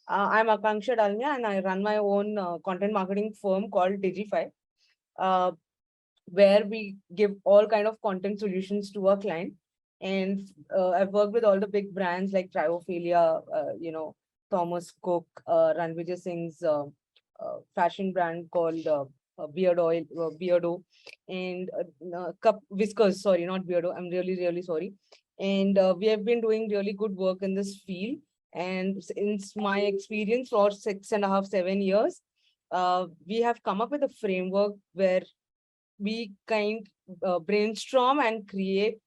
I'm Akansha Dalmia, and I run my own content marketing firm called Digify, uh, where we give all kind of content solutions to our client. And I've worked with all the big brands like Triophilia, Thomas Cook, Ranvijay Singh's fashion brand called Beardo, and Cup Whiskers. Sorry, not Beardo. I'm really, really sorry. And we have been doing really good work in this field. And since my experience for 6.5, 7 years, we have come up with a framework where we brainstorm and create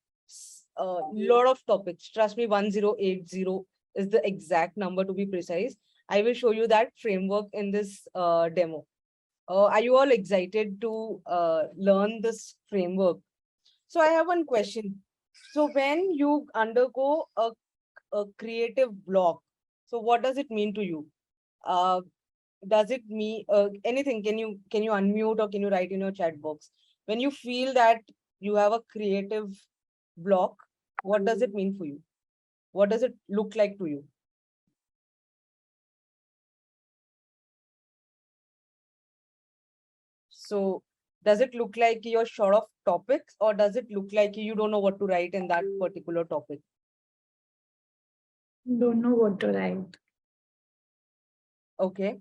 a lot of topics. Trust me, 1080 is the exact number to be precise. I will show you that framework in this demo. Are you all excited to learn this framework? So I have one question. So when you undergo a creative block, so what does it mean to you? Uh, does it mean anything? Can you unmute or can you write in your chat box? When you feel that you have a creative block, what does it mean for you? What does it look like to you? So does it look like you're short of topics, or does it look like you don't know what to write in that particular topic? Don't know what to write. Okay.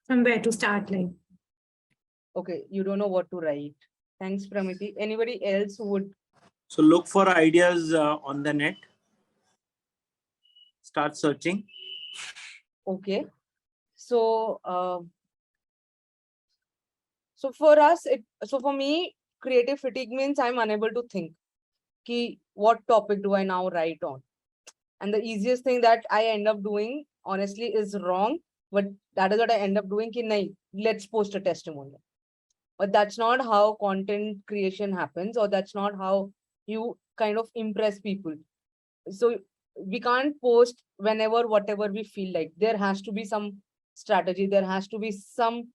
From where to start, like. Okay, you don't know what to write. Thanks, Pramiti. Anybody else who would? So look for ideas on the net. Start searching. Okay. So, so for us, so for me, creative fatigue means I'm unable to think. Ki, what topic do I now write on? And the easiest thing that I end up doing, honestly, is wrong. But that is what I end up doing. Ki, nahi, let's post a testimonial. But that's not how content creation happens, or that's not how you kind of impress people. So we can't post whenever, whatever we feel like. There has to be some strategy. There has to be some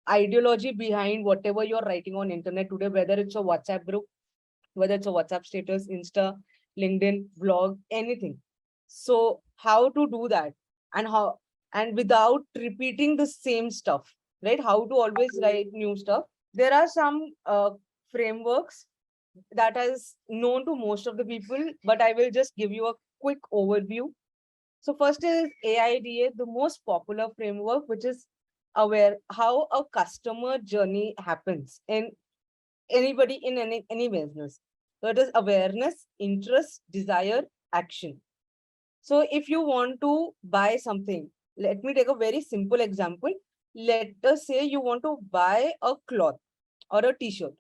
ideology behind whatever you're writing on internet today, whether it's a WhatsApp group, whether it's a WhatsApp status, Insta, LinkedIn, blog, anything. So how to do that, and how, and without repeating the same stuff, right? How to always write new stuff. There are some frameworks that is known to most of the people, but I will just give you a quick overview. So first is AIDA, the most popular framework, which is aware how a customer journey happens in anybody in any business. So it is awareness, interest, desire, action. So if you want to buy something, let me take a very simple example. Let us say you want to buy a cloth or a t-shirt.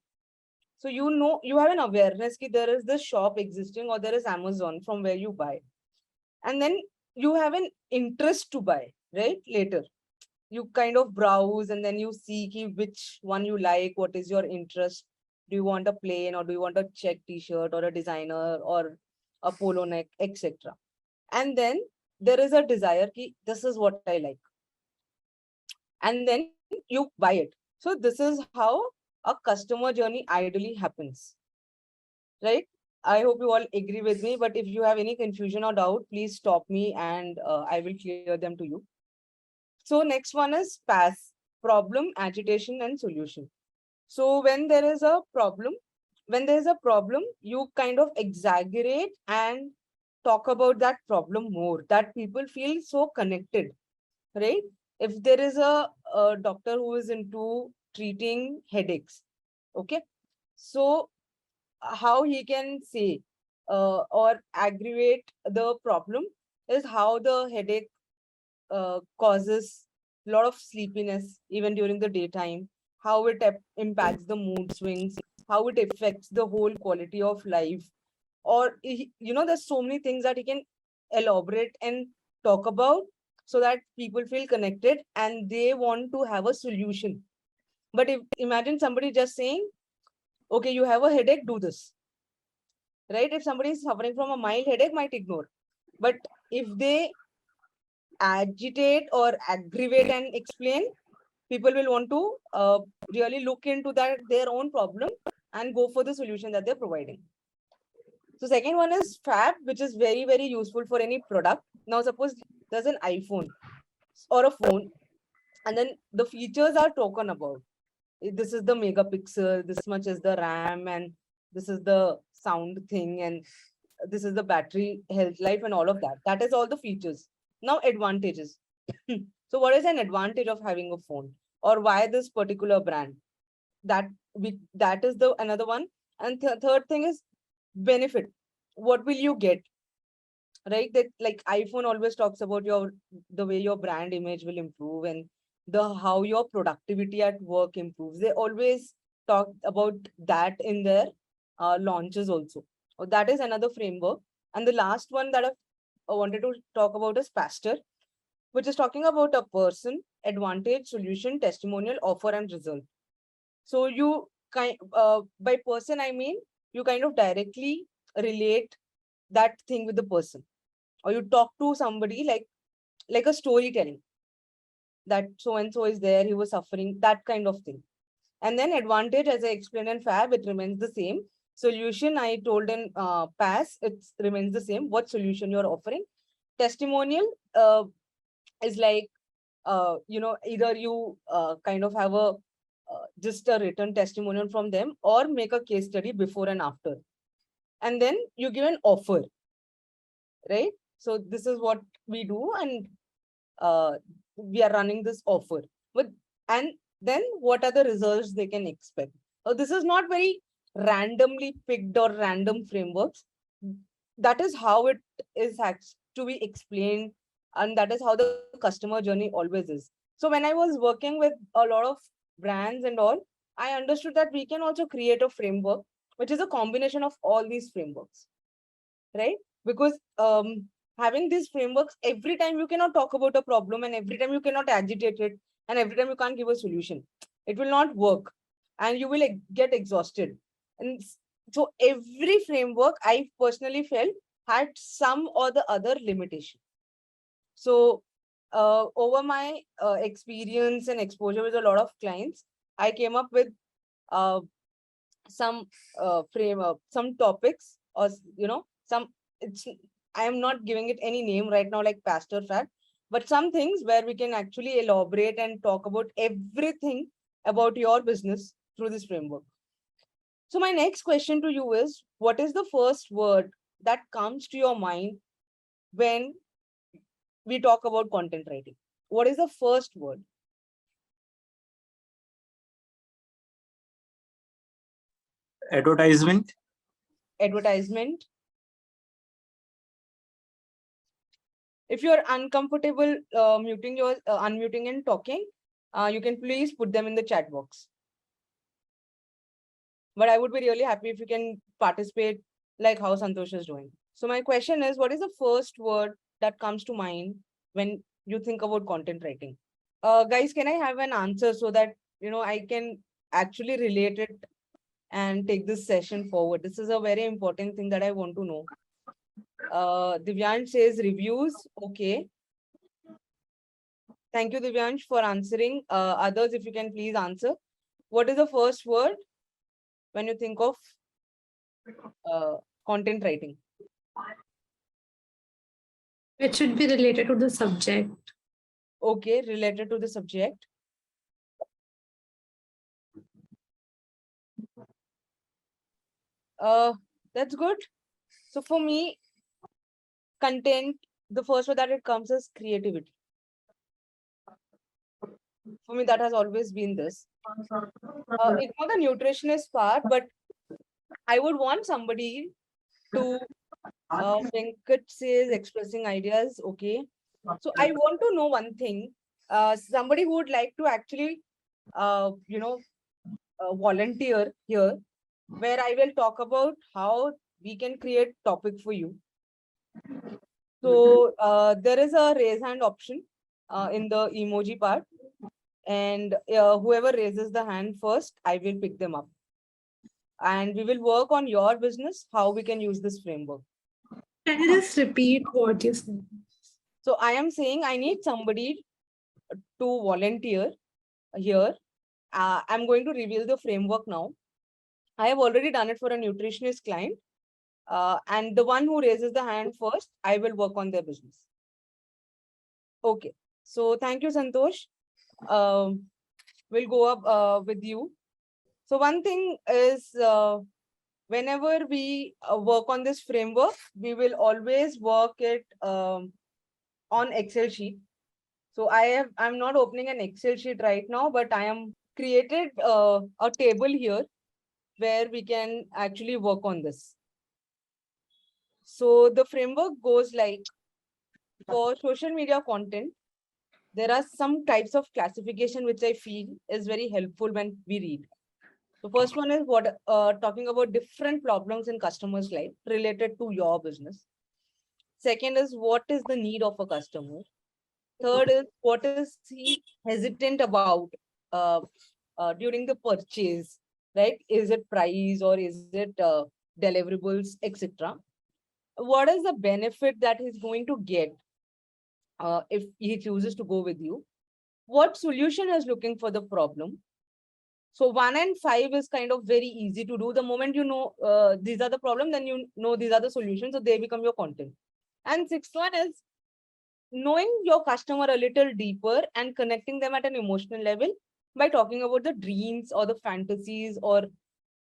So you know, you have an awareness that there is this shop existing, or there is Amazon from where you buy. And then you have an interest to buy, right? Later. You kind of browse and then you see which one you like, what is your interest. Do you want a plain, or do you want a check t-shirt, or a designer, or a polo neck, etc. And then there is a desire ki this is what I like. And then you buy it. So this is how a customer journey ideally happens, right? I hope you all agree with me, but if you have any confusion or doubt, please stop me and I will clear them to you. So next one is PAS, problem, agitation, and solution. So when there is a problem, you kind of exaggerate and talk about that problem more, that people feel so connected, right? If there is a doctor who is into treating headaches, okay? So how he can say or aggravate the problem is how the headache causes a lot of sleepiness even during the daytime, how it impacts the mood swings, how it affects the whole quality of life. Or, there's so many things that he can elaborate and talk about so that people feel connected and they want to have a solution. But if imagine somebody just saying, okay, you have a headache, do this. Right? If somebody is suffering from a mild headache, might ignore. But if they agitate or aggravate and explain, people will want to really look into that their own problem and go for the solution that they're providing. So second one is fab, which is very, very useful for any product. Now suppose there's an iPhone or a phone, and then the features are talking about. This is the megapixel, this much is the RAM, and this is the sound thing, and this is the battery health life, and all of that. That is all the features. Now, advantages. So, what is an advantage of having a phone, or why this particular brand? That is the another one. And third thing is benefit. What will you get? Right? That like iPhone always talks about the way your brand image will improve, and the how your productivity at work improves. They always talk about that in their launches also. So that is another framework. And the last one that I wanted to talk about is Pastor, which is talking about a person, advantage, solution, testimonial, offer, and result. So you by person, I mean you kind of directly relate that thing with the person, or you talk to somebody like a storytelling, that so and so is there, he was suffering, that kind of thing. And then advantage, as I explained in Fab, it remains the same. Solution, I told in Pass, it remains the same. What solution you're offering? Testimonial is like, either you kind of have a just a written testimonial from them, or make a case study before and after. And then you give an offer, right? So this is what we do, and we are running this offer. And then what are the results they can expect? So this is not very randomly picked or random frameworks. That is how it is to be explained, and that is how the customer journey always is. So when I was working with a lot of brands and all, I understood that we can also create a framework which is a combination of all these frameworks, right? Because having these frameworks, every time you cannot talk about a problem, and every time you cannot agitate it, and every time you can't give a solution, it will not work, and you will get exhausted. And so every framework, I personally felt, had some or the other limitation. So over my experience and exposure with a lot of clients, I came up with some some topics, or some, it's, I am not giving it any name right now, like Pastor Fact, but some things where we can actually elaborate and talk about everything about your business through this framework. So my next question to you is, what is the first word that comes to your mind when we talk about content writing? What is the first word? Advertisement. Advertisement. If you're uncomfortable unmuting and talking, you can please put them in the chat box. But I would be really happy if you can participate like how Santosh is doing. So my question is, what is the first word that comes to mind when you think about content writing? Guys, can I have an answer so that, I can actually relate it and take this session forward? This is a very important thing that I want to know. Divyansh says reviews. Okay. Thank you, Divyansh, for answering. Others, if you can please answer. What is the first word when you think of content writing? It should be related to the subject. Okay, related to the subject. That's good. So for me, content, the first word that it comes is creativity. For me, that has always been this. It's not the nutritionist part, but I would want somebody to Venkat says expressing ideas. Okay. So I want to know one thing. Somebody who would like to actually, volunteer here, where I will talk about how we can create topic for you. So there is a raise hand option in the emoji part, and whoever raises the hand first, I will pick them up. And we will work on your business, how we can use this framework. Can you just repeat what you said? So I am saying I need somebody to volunteer here. I'm going to reveal the framework now. I have already done it for a nutritionist client. And the one who raises the hand first, I will work on their business. Okay. So thank you, Santosh. We'll go up with you. So one thing is, whenever we work on this framework, we will always work it on Excel sheet. So I'm not opening an Excel sheet right now, but I am created a table here where we can actually work on this. So the framework goes like, for social media content, there are some types of classification which I feel is very helpful when we read. The first one is what talking about different problems in customers' life related to your business. Second is what is the need of a customer. Third is what is he hesitant about during the purchase, right? Is it price or is it deliverables, etc. What is the benefit that he's going to get if he chooses to go with you? What solution is looking for the problem? So 1 and 5 is kind of very easy to do. The moment you know these are the problem, then you know these are the solutions. So they become your content. And sixth one is knowing your customer a little deeper and connecting them at an emotional level by talking about the dreams or the fantasies or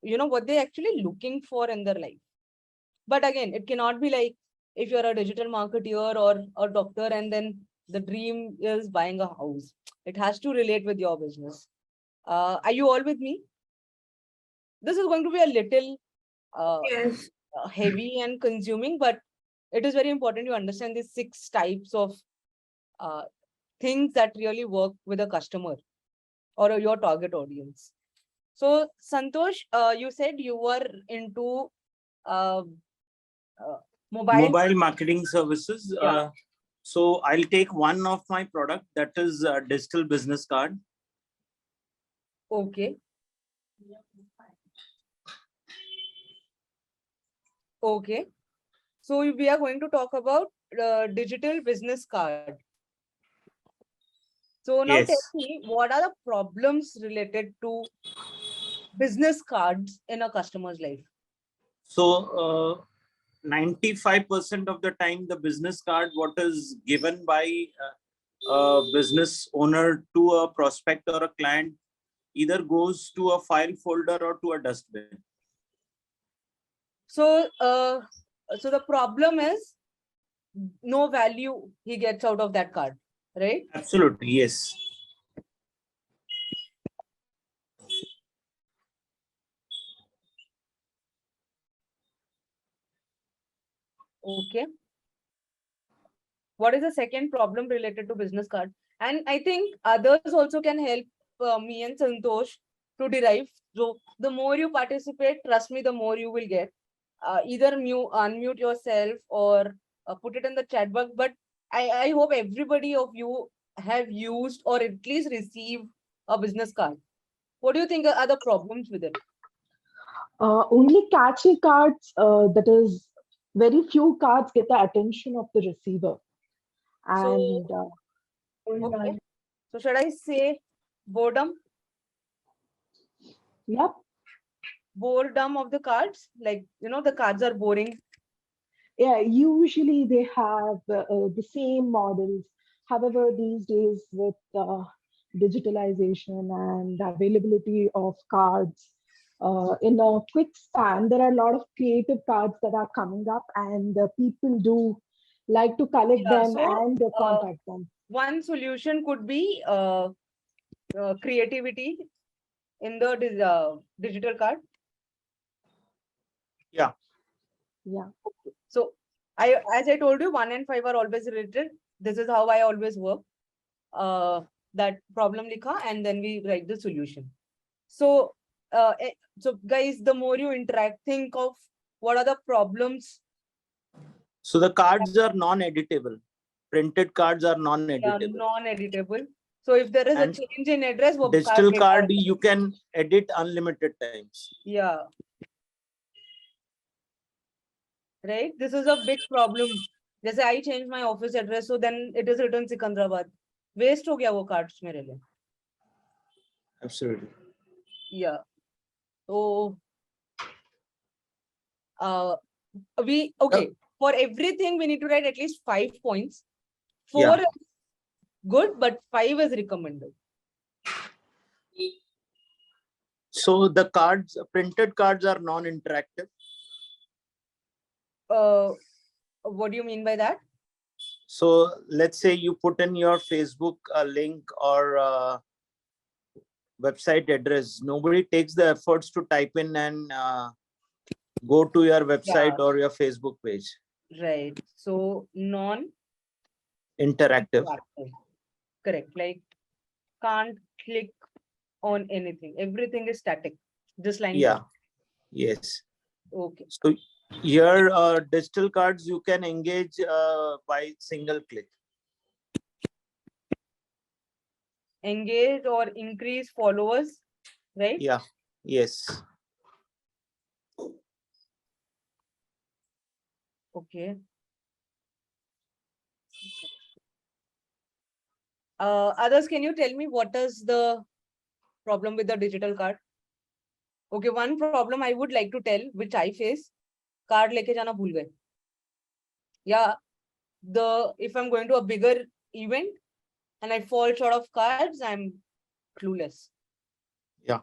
what they're actually looking for in their life. But again, it cannot be like if you're a digital marketeer or a doctor and then the dream is buying a house. It has to relate with your business. Are you all with me? This is going to be a little Yes. heavy and consuming, but it is very important to understand these 6 types of uh, things that really work with a customer or your target audience. So, Santosh, you said you were into uh, mobile. Mobile marketing services. Yeah. So I'll take one of my product, that is a digital business card. Okay. Okay. So we are going to talk about digital business card. So now tell Yes. me, what are the problems related to business cards in a customer's life? So 95% of the time, the business card, what is given by a business owner to a prospect or a client, either goes to a file folder or to a dustbin. So, so the problem is no value he gets out of that card, right? Absolutely, yes. Okay. What is the second problem related to business card? And I think others also can help me and Santosh to derive. So the more you participate, trust me, the more you will get. Either unmute yourself or put it in the chat box. But I hope everybody of you have used or at least received a business card. What do you think are the problems with it? Only catchy cards, that is, very few cards get the attention of the receiver. So, And okay. So should I say boredom? yep, Boredom of the cards? Like, the cards are boring. yeah, usually they have the same models. However, these days with digitalization and availability of cards in a quick span, there are a lot of creative cards that are coming up, and people do like to collect Yeah, them so and contact them. one solution could be creativity in the digital card. Yeah. Yeah. So as I told you, 1 and 5 are always related. This is how I always work. That problem likha, and then we write the solution. So, so guys, the more you interact, think of what are the problems. So the cards are non-editable. Printed cards are non-editable. Non-editable. So if there is a And change in address, wo digital card card, data. you can edit unlimited times. Yeah. Right? This is a big problem. जैसे I changed my office address, so then it is written Sikandrabad. Waste हो गया वो cards मेरे लिए. Absolutely. Yeah. So we okay. For everything we need to write at least 5 points. 4 Yeah. is good, but 5 is recommended. So the cards, printed cards are non-interactive. What do you mean by that? So let's say you put in your Facebook link or website address. Nobody takes the efforts to type in and go to your website or your Facebook page. Right. So non-interactive. Interactive. Correct. Like can't click on anything. Everything is static. Just like Yeah. that. Yes. Okay. So your digital cards you can engage by single click. Engage or increase followers, right? Yeah. Yes. Okay. Others, can you tell me what is the problem with the digital card? Okay, one problem I would like to tell, which I face, card leke jana bhul gaye. Yeah, if I'm going to a bigger event and I fall short of cards, I'm clueless. Yeah.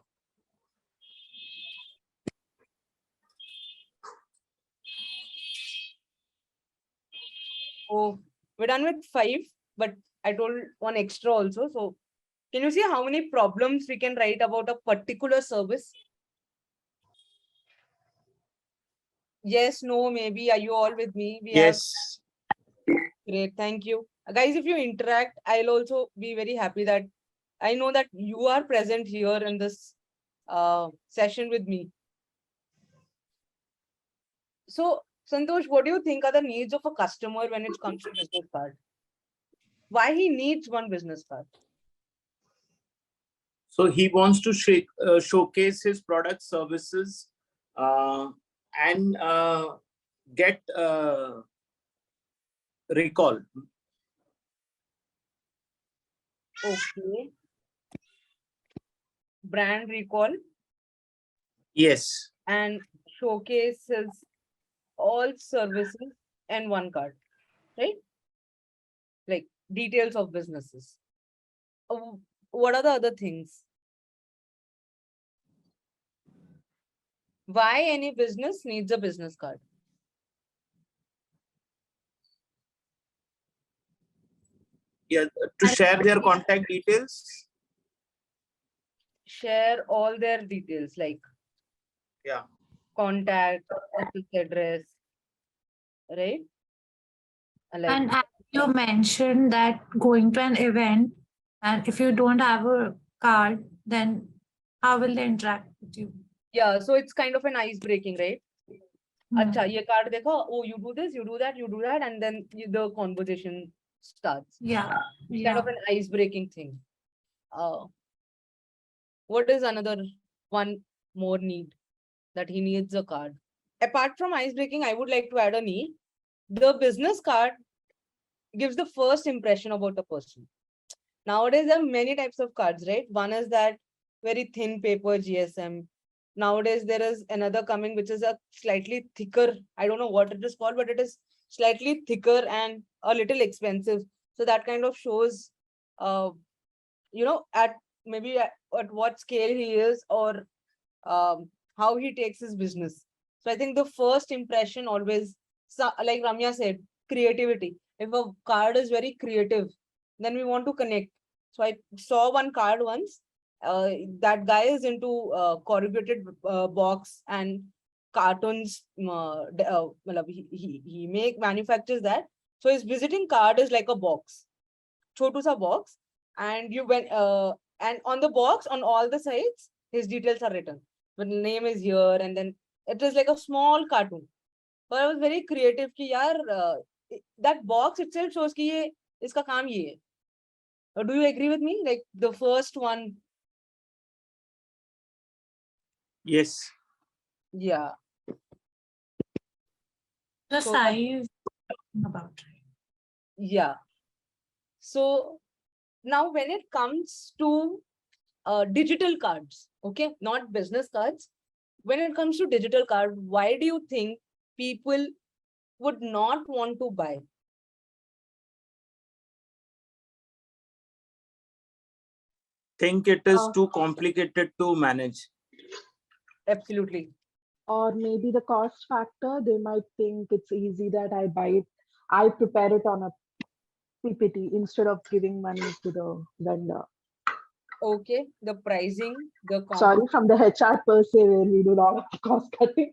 So we're done with 5, but I told one extra also. So can you see how many problems we can write about a particular service? Yes, no, maybe. Are you all with me? We have Yes. great. Thank you. Guys, if you interact, I'll also be very happy that I know that you are present here in this session with me. So, Santosh, what do you think are the needs of a customer when it comes to business card? Why he needs one business card? So he wants to showcase his product services and get recall. Okay. Brand recall Yes. and showcases all services and one card, right? Like details of businesses. What are the other things? Why any business needs a business card? Yeah, to share their contact details. Share all their details like Yeah. contact, office address, right? Like, And as you mentioned that going to an event, and if you don't have a card, then how will they interact with you? yeah, so it's kind of an ice breaking, right? Hmm. Acha, ye card dekha, oh, you do this, you do that, and then the conversation starts. Yeah. It's kind of Yeah. an ice breaking thing. What is another one more need that he needs a card? Apart from ice breaking, I would like to add a need. The business card gives the first impression about a person. Nowadays, there are many types of cards, right? One is that very thin paper GSM. Nowadays, there is another coming, which is a slightly thicker. I don't know what it is called, but it is slightly thicker and a little expensive. So that kind of shows, at maybe at what scale he is or how he takes his business. So I think the first impression always, like Ramya said, creativity. If a card is very creative, then we want to connect. So I saw one card once. That guy is into corrugated box and cartons. He manufactures that. So his visiting card is like a box, chotu sa box, and and on the box on all the sides his details are written. The name is here, and then it is like a small cartoon. But I was very creative ki yaar, that box itself shows ki ye iska kaam ye hai. Do you agree with me? Like the first one. Yes. Yeah. The So size about. yeah. So now when it comes to digital cards, okay, not business cards. When it comes to digital card, why do you think people would not want to buy? think it is too complicated to manage. Absolutely. Or maybe the cost factor, they might think it's easy that I buy it, I prepare it on a PPT instead of giving money to the vendor. Okay, the pricing, the Sorry, from the HR per se, where we do a lot of cost cutting.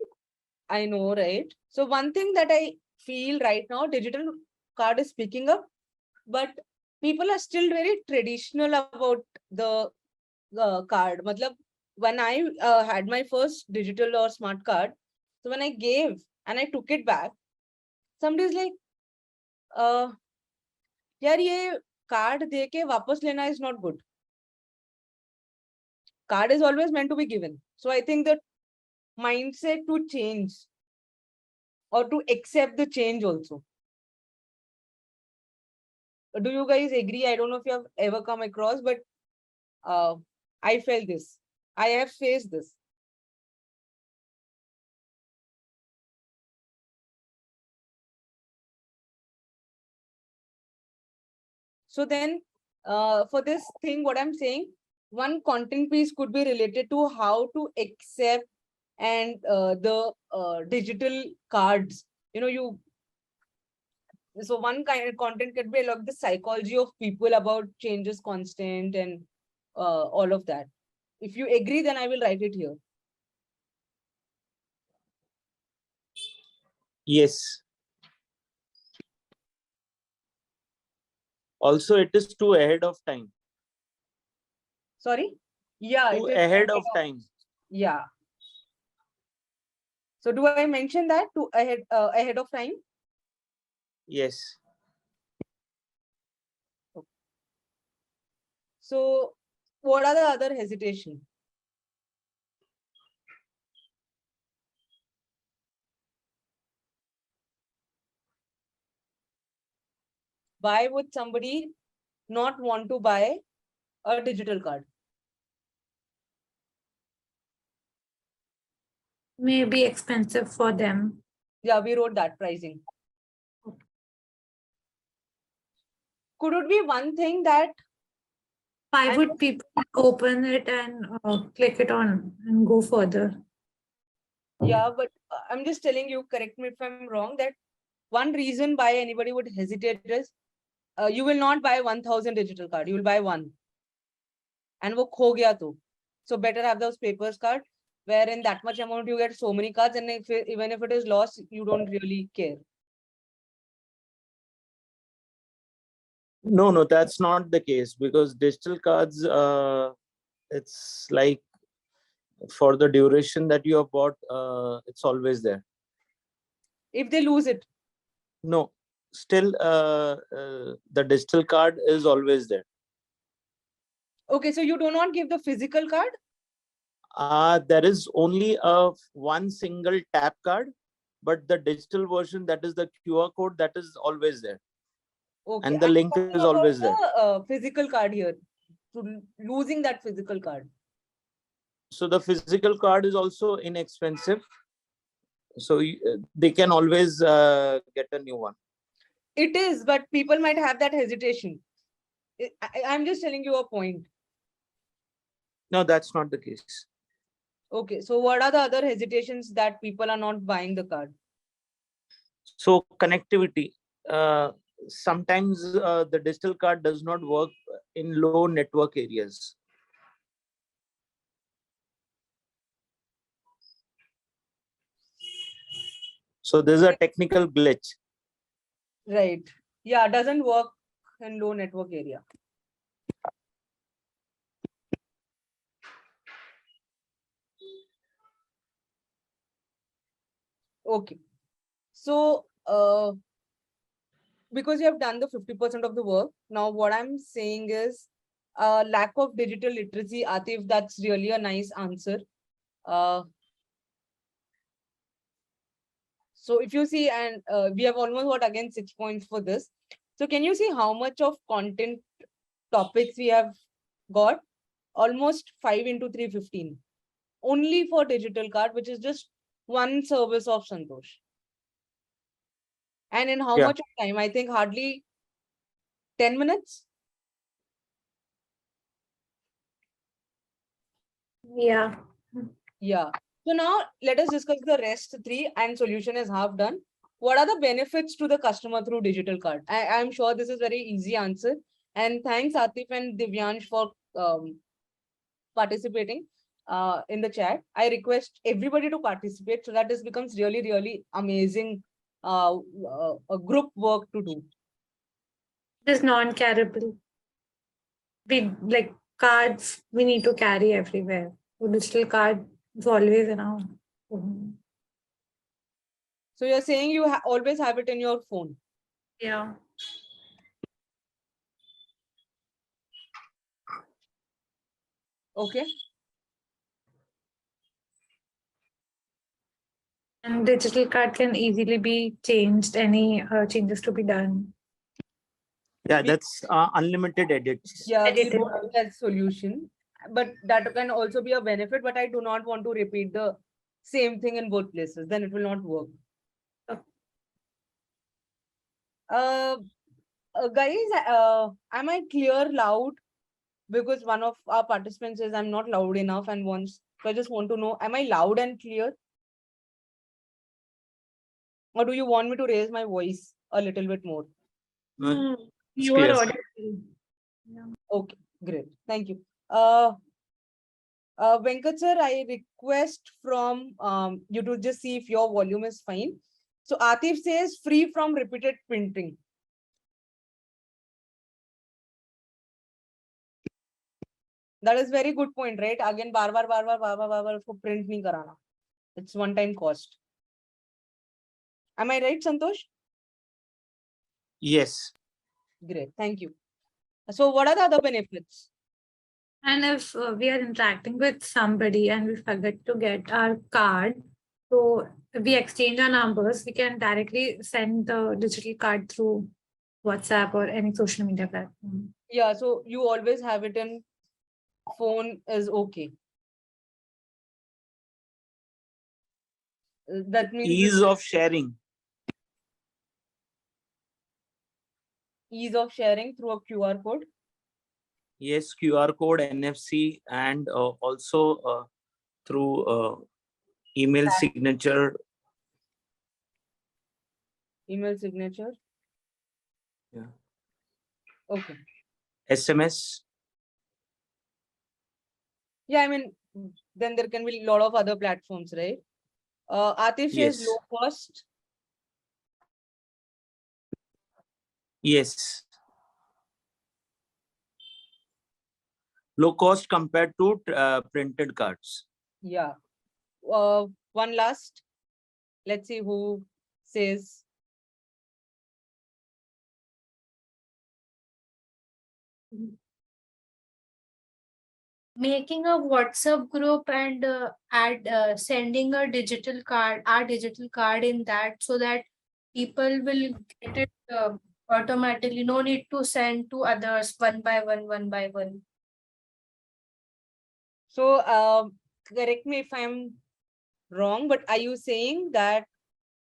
I know, right? So one thing that I feel right now, digital card is picking up, but people are still very traditional about the card. Matlab, when I had my first digital or smart card, so when I gave and I took it back, somebody's like, यार ये card दे के वापस लेना is not good. Card is always meant to be given. So I think the mindset to change or to accept the change also. Do you guys agree? I don't know if you have ever come across, but I felt this. I have faced this. So then, for this thing, what I'm saying, one content piece could be related to how to accept and the digital cards. You know, so one kind of content could be like the psychology of people about changes constant and all of that. If you agree, then I will write it here. Yes. Also, it is too ahead of time. Sorry? Yeah, Too it is ahead of time. Yeah. So do I mention that to ahead of time? Yes. So what are the other hesitation? Why would somebody not want to buy a digital card? Maybe expensive for them. Yeah, we wrote that pricing. Could it be one thing that Why would people open it and click it on and go further? yeah, but I'm just telling you, correct me if I'm wrong, that one reason why anybody would hesitate is you will not buy 1000 digital card, you will buy one. And wo kho gaya to. So better have those papers card where in that much amount you get so many cards, and even if it is lost, you don't really care. No, that's not the case, because digital cards, it's like for the duration that you have bought, it's always there. If they lose it. No, still the digital card is always there. Okay, so you do not give the physical card? There is only a one single tap card, but the digital version, that is the QR code, that is always there. Okay, And the I'm link talking is always about there. the physical card here. To losing that physical card. So the physical card is also inexpensive. So they can always get a new one. It is, but people might have that hesitation. I'm just telling you a point. No, that's not the case. Okay, so what are the other hesitations that people are not buying the card? So connectivity. Sometimes the digital card does not work in low network areas. So there's a technical glitch. Right. Yeah, doesn't work in low network area. Okay. So because you have done the 50% of the work, now what I'm saying is lack of digital literacy. Atif, that's really a nice answer. So if you see, and we have almost got again 6 points for this. So can you see how much of content topics we have got? Almost 5 into 315. Only for digital card, which is just one service of Santosh. And in how much of time? I think hardly 10 minutes. Yeah. Yeah. So now let us discuss the rest three, and solution is half done. What are the benefits to the customer through digital card? I'm sure this is very easy answer. And thanks Atif and Divyansh for participating in the chat. I request everybody to participate so that this becomes really, really amazing a group work to do. It is non-carryable. We like cards we need to carry everywhere. So digital card is always around. So you're saying you always have it in your phone. Yeah. Okay. And digital card can easily be changed, any changes to be done. Yeah, that's unlimited edits. Yeah, we Edited. bought that solution, but that can also be a benefit, but I do not want to repeat the same thing in both places. Then it will not work. Uh, guys, am I clear loud? Because one of our participants says I'm not loud enough and wants, so I just want to know, am I loud and clear? Or do you want me to raise my voice a little bit more? You clear. are audible. Yeah. Okay, great. Thank you. Venkat sir, I request from you to just see if your volume is fine. So Atif says free from repeated printing. That is very good point, right? Again, bar usko print nahi karana. It's one time cost. Am I right, Santosh? Yes. Great, thank you. So what are the other benefits? And if we are interacting with somebody and we forget to get our card, so if we exchange our numbers, we can directly send the digital card through WhatsApp or any social media platform. Yeah, so you always have it in phone is okay. That means Ease of sharing. ease of sharing through a QR code. Yes, QR code, NFC, and also through email signature. Email signature. Yeah. Okay. SMS. Yeah, I mean, then there can be a lot of other platforms, right? Atif says Yes. low cost. Yes. Low cost compared to printed cards. Yeah. One last. Let's see who says. Making a WhatsApp group and sending a digital card, our digital card in that, so that people will get it automatically. No need to send to others one by one, one by one. So, correct me if I'm wrong, but are you saying that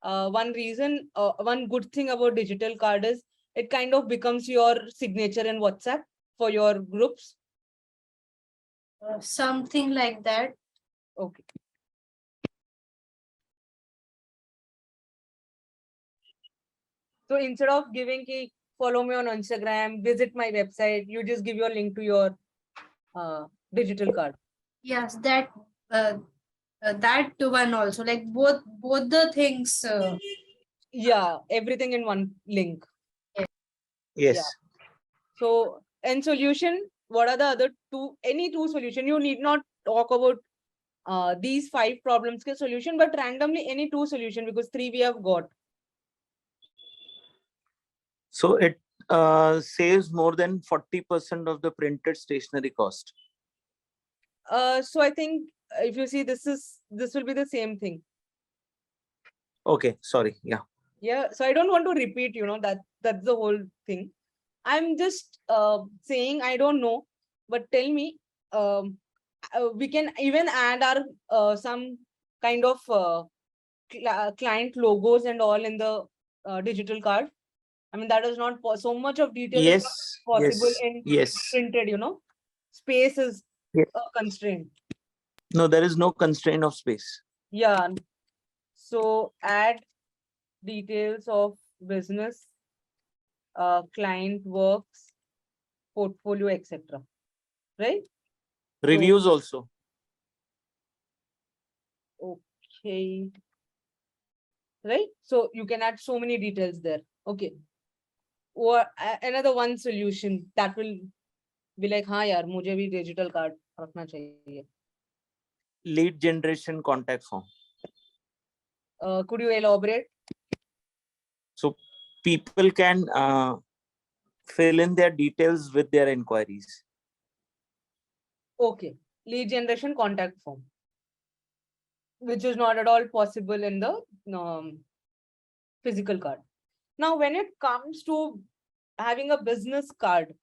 one reason, one good thing about digital card is it kind of becomes your signature in WhatsApp for your groups? Something like that. Okay. So instead of giving ki follow me on Instagram, visit my website, you just give your link to your digital card. Yes, that one also, like both the things. Yeah, everything in one link. Yes. Yeah. So in solution, what are the other two, any two solution? You need not talk about these 5 problems ke solution, but randomly any two solution, because 3 we have got. So it saves more than 40% of the printed stationery cost. So I think if you see this will be the same thing. Okay, sorry. Yeah. Yeah, so I don't want to repeat, that's the whole thing. I'm just saying I don't know, but tell me, we can even add our some kind of client logos and all in the digital card. I mean, that is not so much of detail is Yes. not possible Yes. in Yes. printed, space is Yes. a constraint. No, there is no constraint of space. Yeah. So add details of business, client works, portfolio, etc. Right? Reviews also. Okay. Right? So you can add so many details there. Okay. Or another one solution that will be like, हाँ यार, मुझे भी digital card रखना चाहिए. Lead generation contact form. Could you elaborate? So people can fill in their details with their inquiries. Okay. Lead generation contact form, which is not at all possible in the physical card. Now, when it comes to having a business card,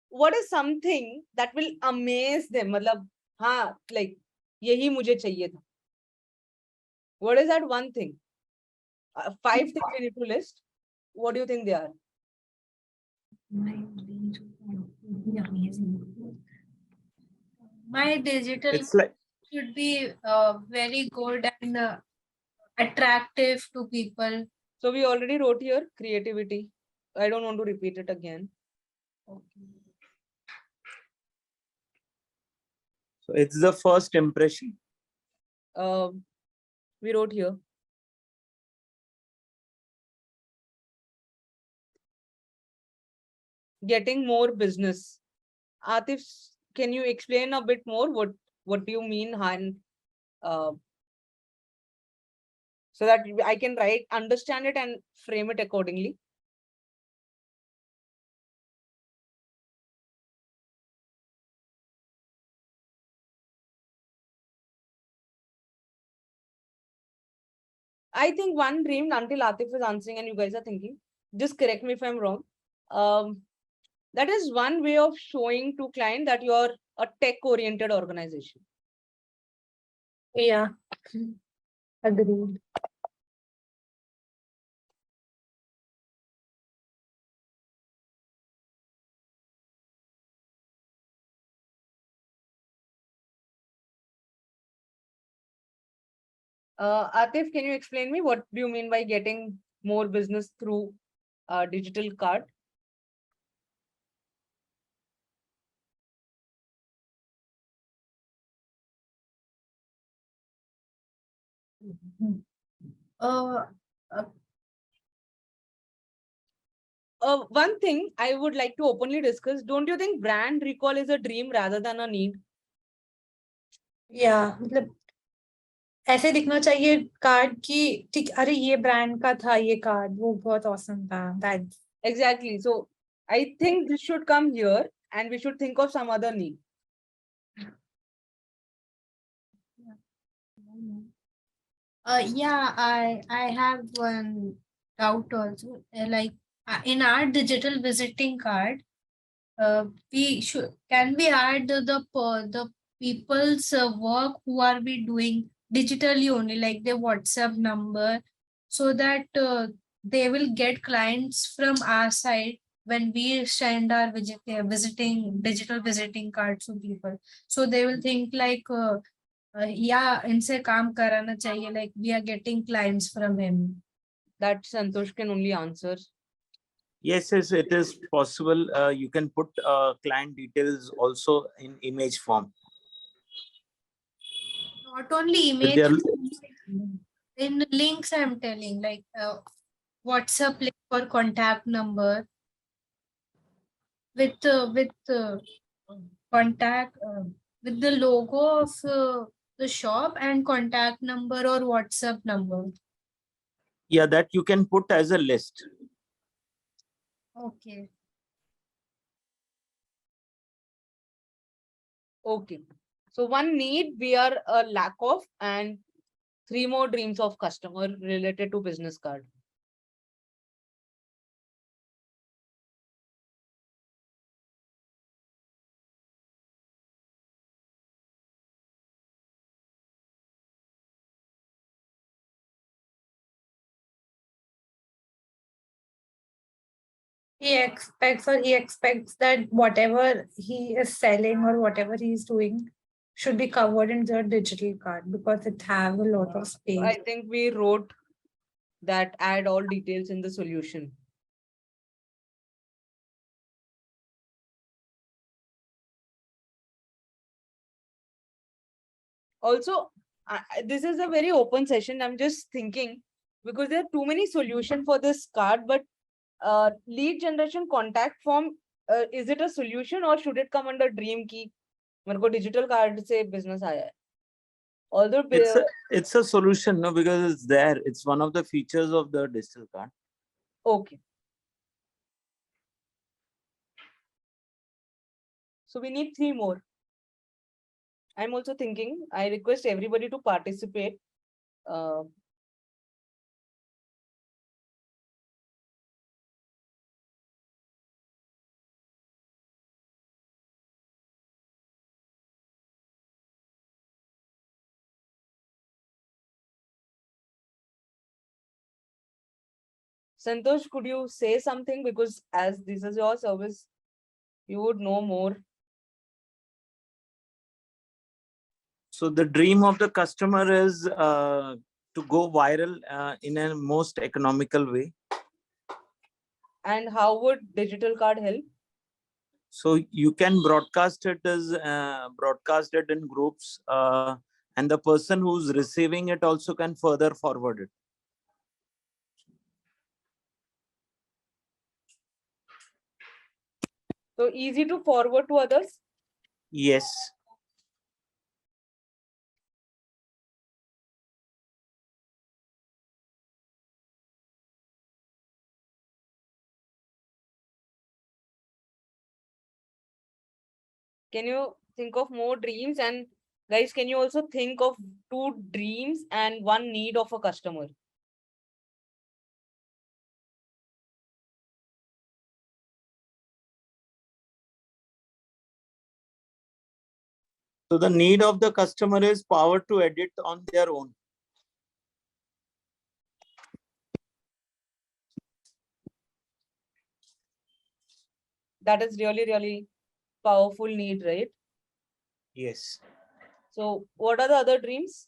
what is something that will amaze them? मतलब, हाँ, like, यही मुझे चाहिए था. What is that one thing? 5 things we need to list. What do you think they are? My digital It's like, should be very good and attractive to people. So we already wrote here creativity. I don't want to repeat it again. so it's the first impression. We wrote here. Getting more business. Atif, can you explain a bit more? What do you mean, Han? So that I can understand it and frame it accordingly. I think one dream until Atif is answering and you guys are thinking, just correct me if I'm wrong. That is one way of showing to client that you're a tech-oriented organization. Yeah. Agreed. Atif, can you explain me what do you mean by getting more business through digital card? Uh, One thing I would like to openly discuss, don't you think brand recall is a dream rather than a need? Yeah, मतलब ऐसे दिखना चाहिए card की ठीक अरे ये brand का था ये कार्ड वो बहुत awesome था that Exactly. So I think this should come here and we should think of some other need. yeah, I have one doubt also. Like in our digital visiting card, we should can we add the people's work who are we doing digitally only, like their WhatsApp number, so that they will get clients from our side when we send our visiting digital visiting cards to people. So they will think like, yeah, इनसे काम कराना चाहिए, like we are getting clients from him. That Santosh can only answer. Yes, it is possible. You can put client details also in image form. Not only With image, their- in links I'm telling, like WhatsApp link or contact number with contact with the logo of the shop and contact number or WhatsApp number. Yeah, that you can put as a list. Okay. Okay. So one need we are a lack of and 3 more dreams of customer related to business card. he expects that whatever he is selling or whatever he is doing should be covered in the digital card because it have a lot of space. I think we wrote that add all details in the solution. Also, this is a very open session. I'm just thinking because there are too many solutions for this card, but lead generation contact form, is it a solution or should it come under dream key? मेरे को digital card से business आया है. Although It's a solution, no, because it's there. It's one of the features of the digital card. okay. So we need 3 more. I'm also thinking, I request everybody to participate. Santosh, could you say something? Because as this is your service, you would know more. So the dream of the customer is to go viral in a most economical way. And how would digital card help? So you can broadcast it in groups, and the person who's receiving it also can further forward it. So easy to forward to others? Yes. Can you think of more dreams? And guys, can you also think of 2 dreams and 1 need of a customer? So the need of the customer is power to edit on their own. That is really, really powerful need, right? Yes. So what are the other dreams?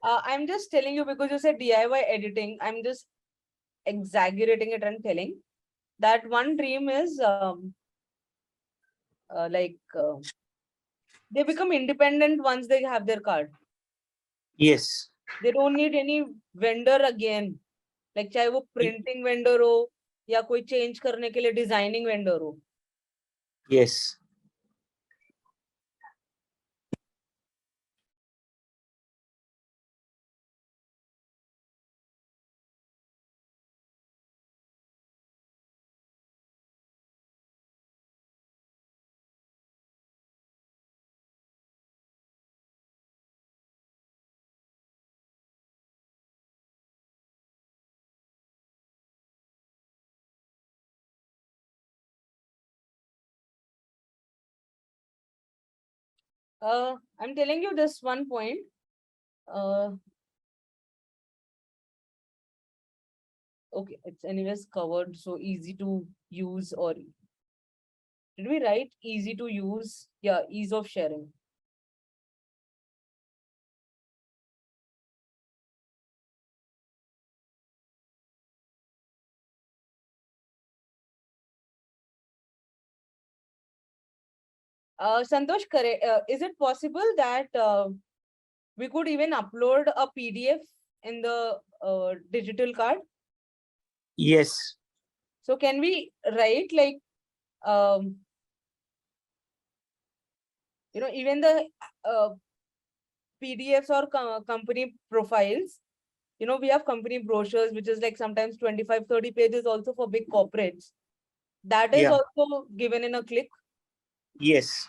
I'm just telling you because you said DIY editing. I'm just exaggerating it and telling that one dream is they become independent once they have their card. Yes. They don't need any vendor again. Like चाहे वो printing vendor हो या कोई change करने के लिए designing vendor हो. Yes. I'm telling you this one point. Okay, it's anyways covered, so easy to use, or did we write easy to use? Yeah, ease of sharing. Santosh, is it possible that we could even upload a PDF in the digital card? Yes. So can we write like, even the PDFs or company profiles, we have company brochures, which is like sometimes 25-30 pages also for big corporates. That is also given in a click. Yes.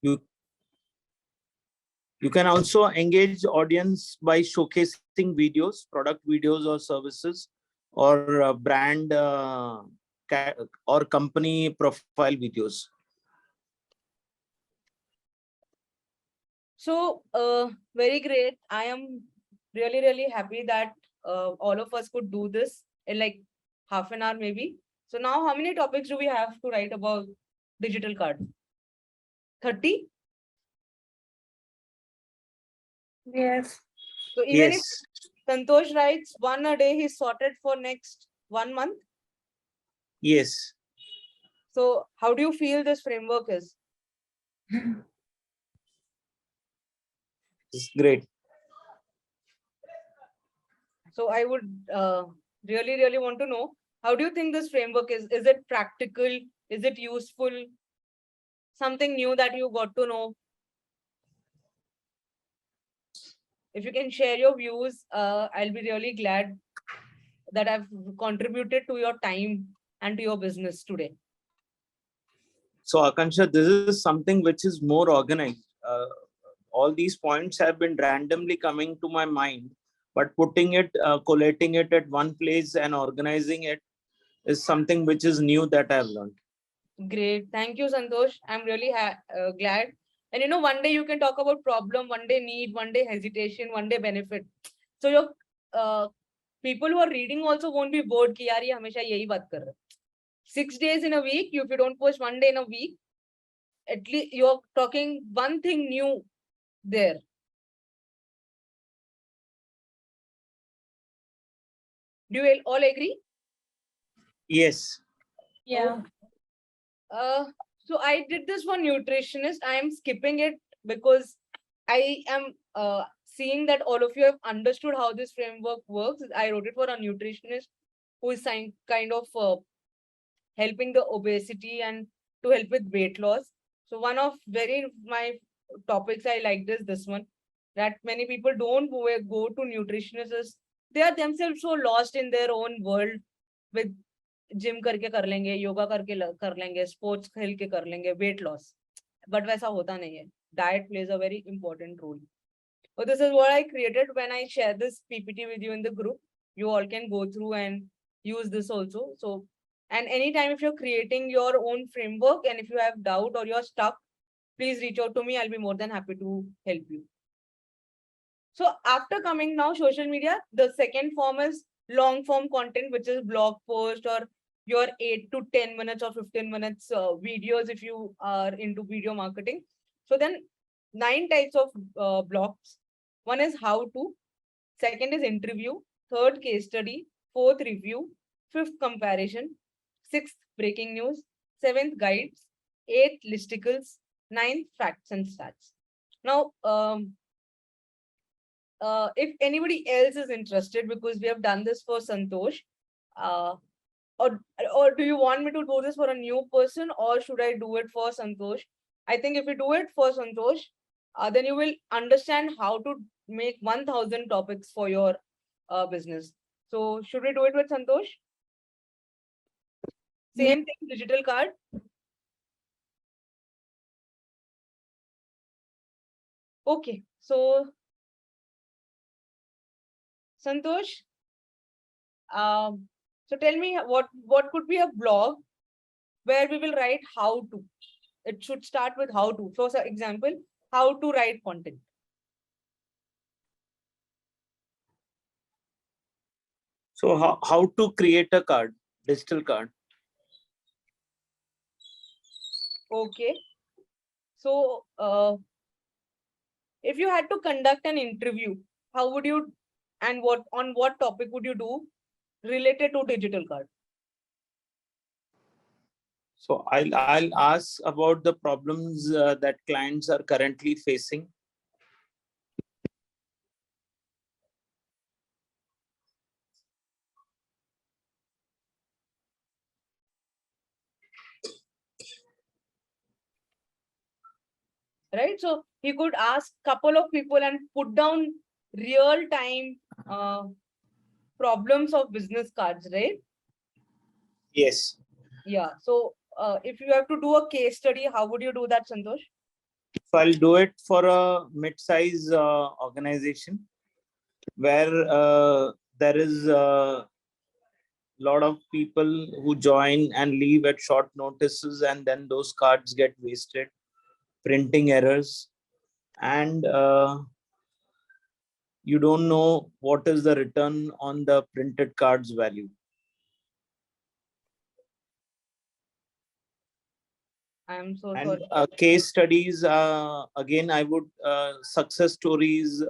You can also engage audience by showcasing videos, product videos or services, or brand or company profile videos. So, very great. I am really, really happy that all of us could do this in like half an hour, maybe. So now, how many topics do we have to write about digital card? 30? Yes. So even if Yes. Santosh writes one a day, he's sorted for next 1 month. Yes. So how do you feel this framework is? It's great. So I would really, really want to know, how do you think this framework is? Is it practical? Is it useful? Something new that you got to know? If you can share your views, I'll be really glad that I've contributed to your time and to your business today. So Akansha, this is something which is more organized. All these points have been randomly coming to my mind, but putting it, collating it at one place and organizing it is something which is new that I've learned. Great. Thank you, Santosh. I'm really glad. And you know, one day you can talk about problem, one day need, one day hesitation, one day benefit. So your people who are reading also won't be bored कि यार ये हमेशा यही बात कर रहे हैं. 6 days in a week, if you don't post one day in a week, at least you're talking one thing new there. Do you all agree? Yes. Yeah. So I did this for nutritionist. I am skipping it because I am seeing that all of you have understood how this framework works. I wrote it for a nutritionist who is kind of helping the obesity and to help with weight loss. So one of my topics I liked is this one, that many people don't go to nutritionists. They are themselves so lost in their own world with gym करके कर लेंगे, योगा करके कर लेंगे, sports खेल के कर लेंगे, वेट लॉस, बट वैसा होता नहीं है. Diet plays a very important role. So this is what I created. When I share this PPT with you in the group, you all can go through and use this also. So, and anytime if you're creating your own framework and if you have doubt or you're stuck, please reach out to me. I'll be more than happy to help you. So after coming now social media, the second form is long form content, which is blog post or your 8 to 10 minutes or 15 minutes videos if you are into video marketing. So then 9 types of blogs. One is how to, second is interview, third case study, fourth review, fifth comparison, sixth breaking news, seventh guides, eighth listicles, ninth facts and stats. Now, if anybody else is interested, because we have done this for Santosh, or do you want me to do this for a new person, or should I do it for Santosh? I think if you do it for Santosh, then you will understand how to make 1000 topics for your business. So should we do it with Santosh? Same thing, digital card. Okay, so Santosh, so tell me what could be a blog where we will write how to. It should start with how to. So, for example, how to write content. So how to create a card, digital card? Okay. So, if you had to conduct an interview, how would you, and on what topic would you do related to digital card? So I'll ask about the problems that clients are currently facing. Right. So he could ask couple of people and put down real time problems of business cards, right? Yes. Yeah. So if you have to do a case study, how would you do that, Santosh? So I'll do it for a mid-size organization where there is lot of people who join and leave at short notices, and then those cards get wasted, printing errors, and you don't know what is the return on the printed cards value. I'm so And sorry. case studies, again, I would success stories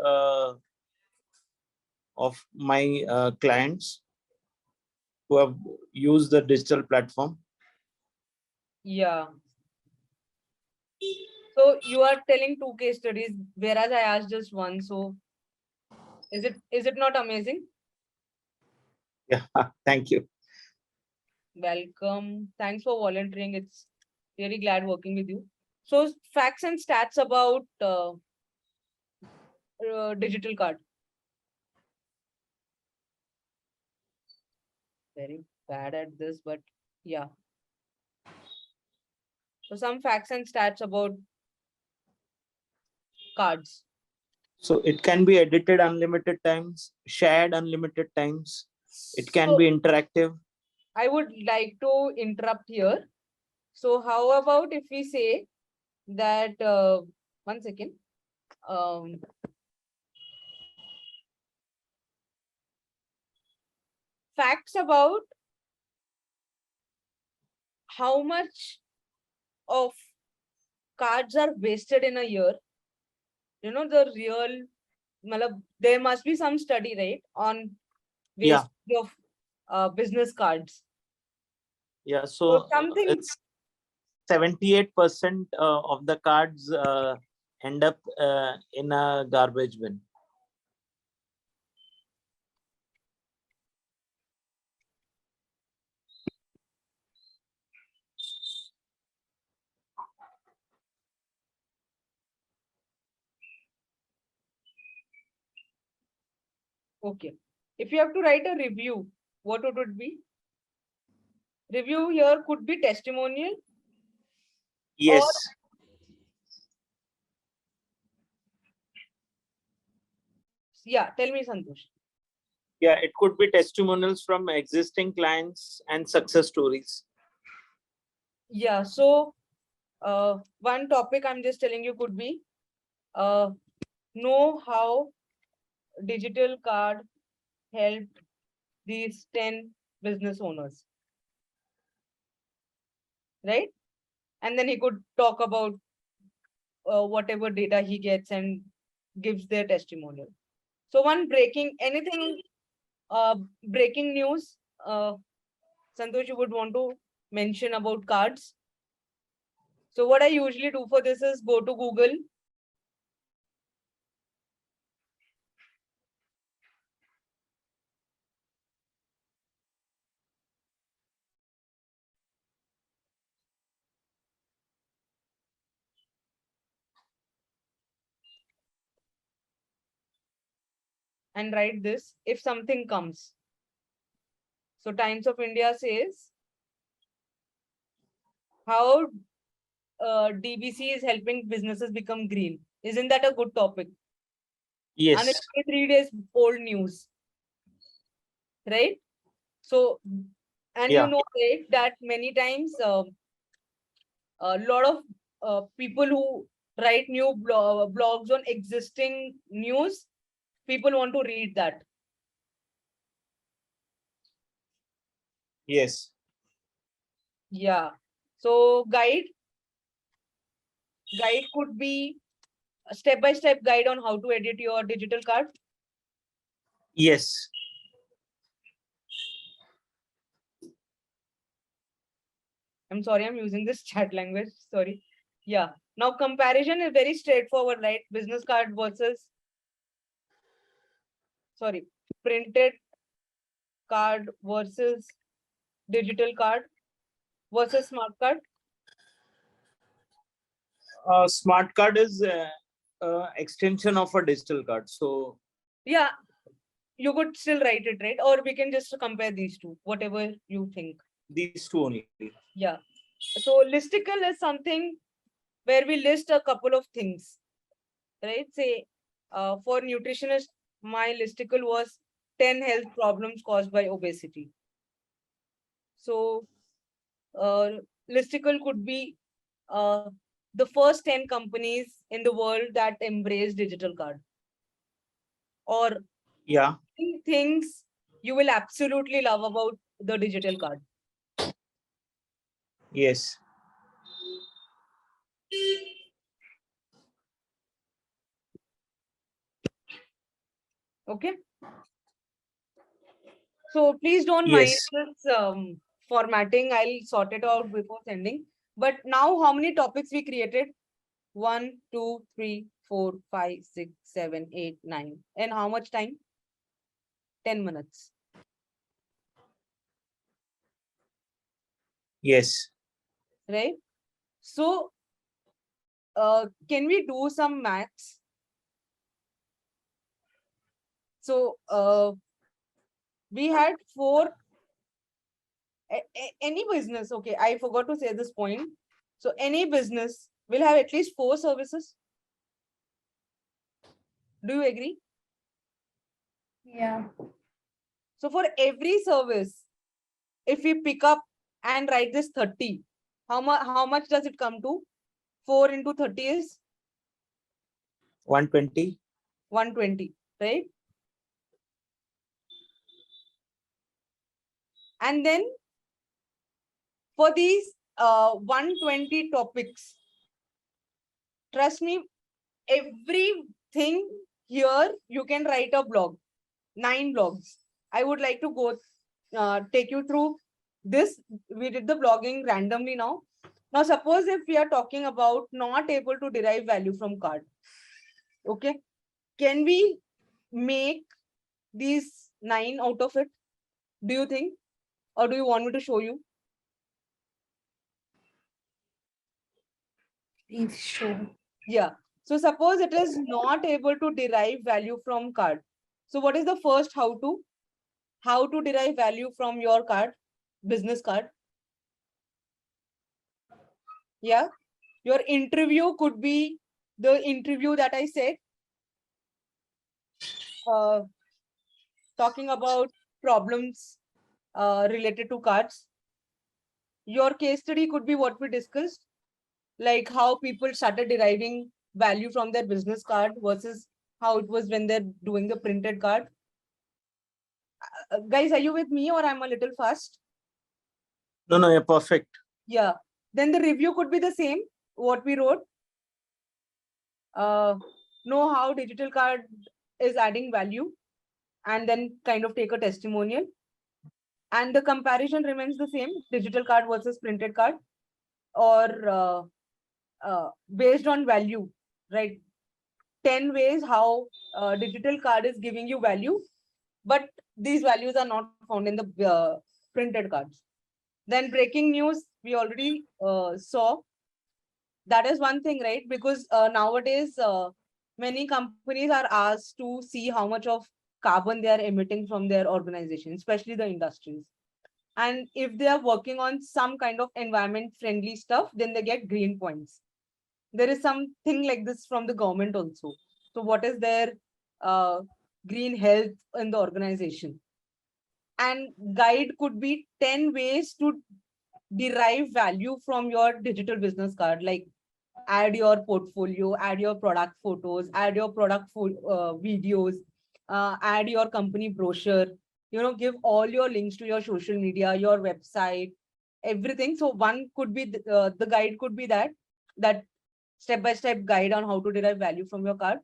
of my clients who have used the digital platform. Yeah. So you are telling 2 case studies, whereas I asked just one. So is it not amazing? Yeah, thank you. Welcome. Thanks for volunteering. It's really glad working with you. So facts and stats about digital card. Very bad at this, but yeah. So some facts and stats about cards. So it can be edited unlimited times, shared unlimited times. It can So be interactive. I would like to interrupt here. So how about if we say that 1 second. Um, Facts about how much of cards are wasted in a year. You know, the real, there must be some study, right, on Yeah, waste of business cards. yeah. So So something, it's 78% of the cards end up in a garbage bin. okay. If you have to write a review, what would it be? Review here could be testimonial or Yes. yeah, tell me Santosh. Yeah, it could be testimonials from existing clients and success stories. Yeah, so one topic I'm just telling you could be know how digital card helped these 10 business owners, right? And then he could talk about whatever data he gets and gives their testimonial. So one anything breaking news, Santosh, you would want to mention about cards. So what I usually do for this is go to Google. And write this if something comes. So Times of India says how DBC is helping businesses become green. Isn't that a good topic? And Yes. it's 3 days old news, right? So, and you Yeah. know, right, that many times a lot of people who write new blogs on existing news, people want to read that. Yes. Yeah. So guide could be a step-by-step guide on how to edit your digital card. Yes. I'm sorry, I'm using this chat language. Sorry. Yeah. Now comparison is very straightforward, right? Business card versus, sorry, printed card versus digital card versus smart card. Smart card is extension of a digital card. So Yeah, you could still write it, right? Or we can just compare these two, whatever you think. these two only. Yeah. So listicle is something where we list a couple of things, right? Say, for nutritionist, my listicle was 10 health problems caused by obesity. So listicle could be the first 10 companies in the world that embrace digital card, or Yeah. things you will absolutely love about the digital card. Yes. Okay. So please don't mind Yes. this formatting. I'll sort it out before sending. But now, how many topics we created? 1, 2, 3, 4, 5, 6, 7, 8, 9. And how much time? 10 minutes. Yes. Right? So, can we do some maths? So, we had 4, any business, okay, I forgot to say this point. So, any business will have at least 4 services. Do you agree? Yeah. So, for every service, if we pick up and write this 30, how much does it come to? 4 into 30 is 120. 120, right? And then for these 120 topics, trust me, everything here you can write a blog, 9 blogs. I would like to go take you through this. We did the blogging randomly now. Now, suppose if we are talking about not able to derive value from card, okay, can we make these 9 out of it? Do you think? Or do you want me to show you? Please show. Yeah. So suppose it is not able to derive value from card. So what is the first how to? How to derive value from your card, business card? Yeah. Your interview could be the interview that I said, talking about problems related to cards. Your case study could be what we discussed, like how people started deriving value from their business card versus how it was when they're doing the printed card. Guys, are you with me or I'm a little fast? No, no, you're perfect. Yeah. Then the review could be the same, what we wrote. Know how digital card is adding value, and then kind of take a testimonial. And the comparison remains the same, digital card versus printed card, or based on value, right? 10 ways how digital card is giving you value, but these values are not found in the printed cards. Then breaking news, we already saw. That is one thing, right? Because nowadays, many companies are asked to see how much of carbon they are emitting from their organization, especially the industries. And if they are working on some kind of environment friendly stuff, then they get green points. There is something like this from the government also. So what is their uh, green health in the organization? And guide could be 10 ways to derive value from your digital business card, like add your portfolio, add your product photos, add your product videos, add your company brochure, give all your links to your social media, your website, everything. So one could be the guide could be that step-by-step guide on how to derive value from your card.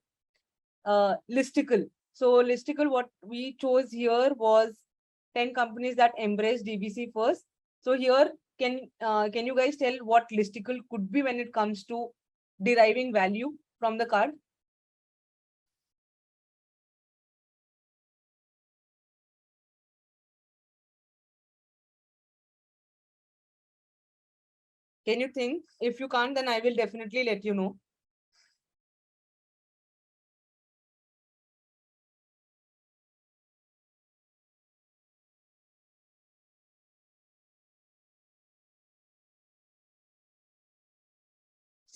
Listicle. So listicle, what we chose here was 10 companies that embrace DBC first. So here, can you guys tell what listicle could be when it comes to deriving value from the card? Can you think? If you can't, then I will definitely let you know.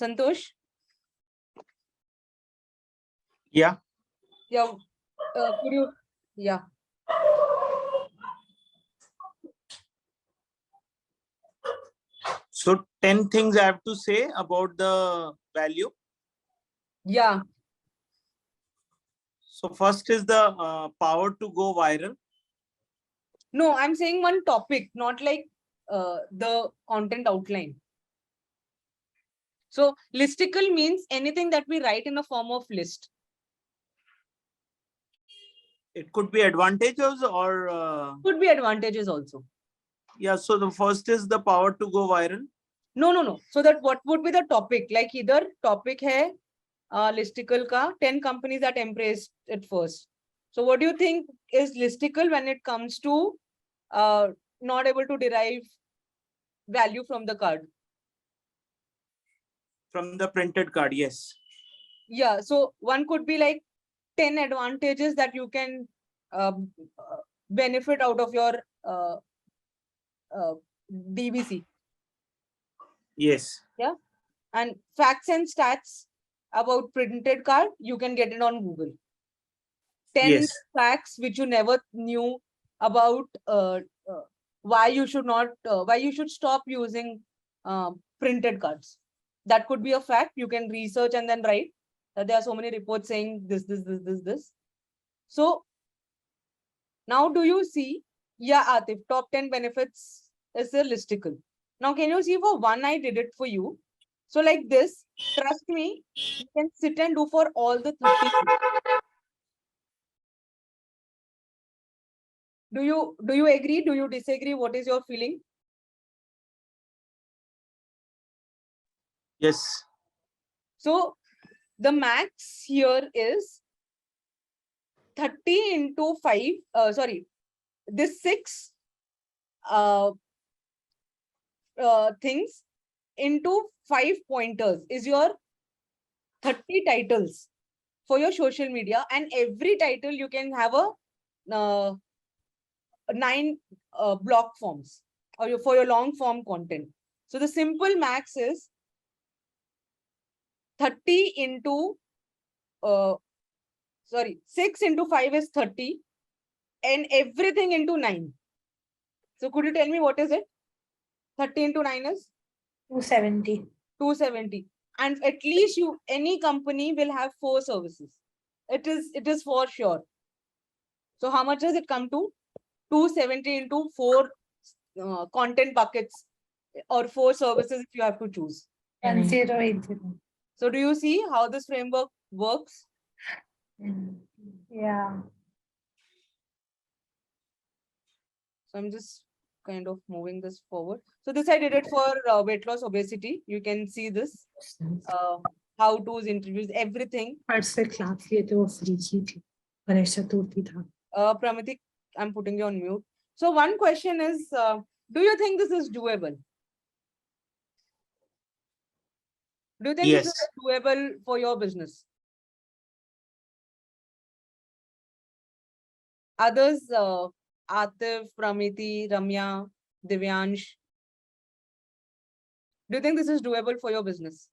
Santosh? Yeah. Yeah. Could you? Yeah. So 10 things I have to say about the value. Yeah. So first is the power to go viral. No, I'm saying one topic, not like the content outline. So listicle means anything that we write in a form of list. It could be advantages or Could be advantages also. yeah. So the first is the power to go viral. No. So that what would be the topic? Like either topic hai listicle ka 10 companies that embraced it first. So what do you think is listicle when it comes to not able to derive value from the card? From the printed card, yes. Yeah, so one could be like 10 advantages that you can benefit out of your DBC. Yes. Yeah, and facts and stats about printed card, you can get it on Google. 10 Yes. facts which you never knew about why you should not, why you should stop using printed cards. That could be a fact. You can research and then write. There are so many reports saying this. So now do you see? Yeah, Atif, top 10 benefits is a listicle. Now, can you see for one, I did it for you. So like this, trust me, you can sit and do for all the 30. Do you agree? Do you disagree? What is your feeling? Yes. So the max here is 30 into 5. Sorry, this 6 things into 5 pointers is your 30 titles for your social media, and every title you can have a 9 block forms or for your long form content. So the simple max is 30 into 6 into 5 is 30 and everything into 9. So could you tell me what is it? 30 into 9 is 270. 270. And at least any company will have 4 services. It is for sure. So how much does it come to? 270 into 4 content buckets or 4 services if you have to choose. 1080. So do you see how this framework works? Yeah. So I'm just kind of moving this forward. So this I did it for weight loss, obesity. You can see this, how to's, interviews, everything. Pramiti, I'm putting you on mute. So one question is, do you think this is doable? Do you think this is Yes. doable for your business? Others, Atif, Pramiti, Ramya, Divyansh, do you think this is doable for your business?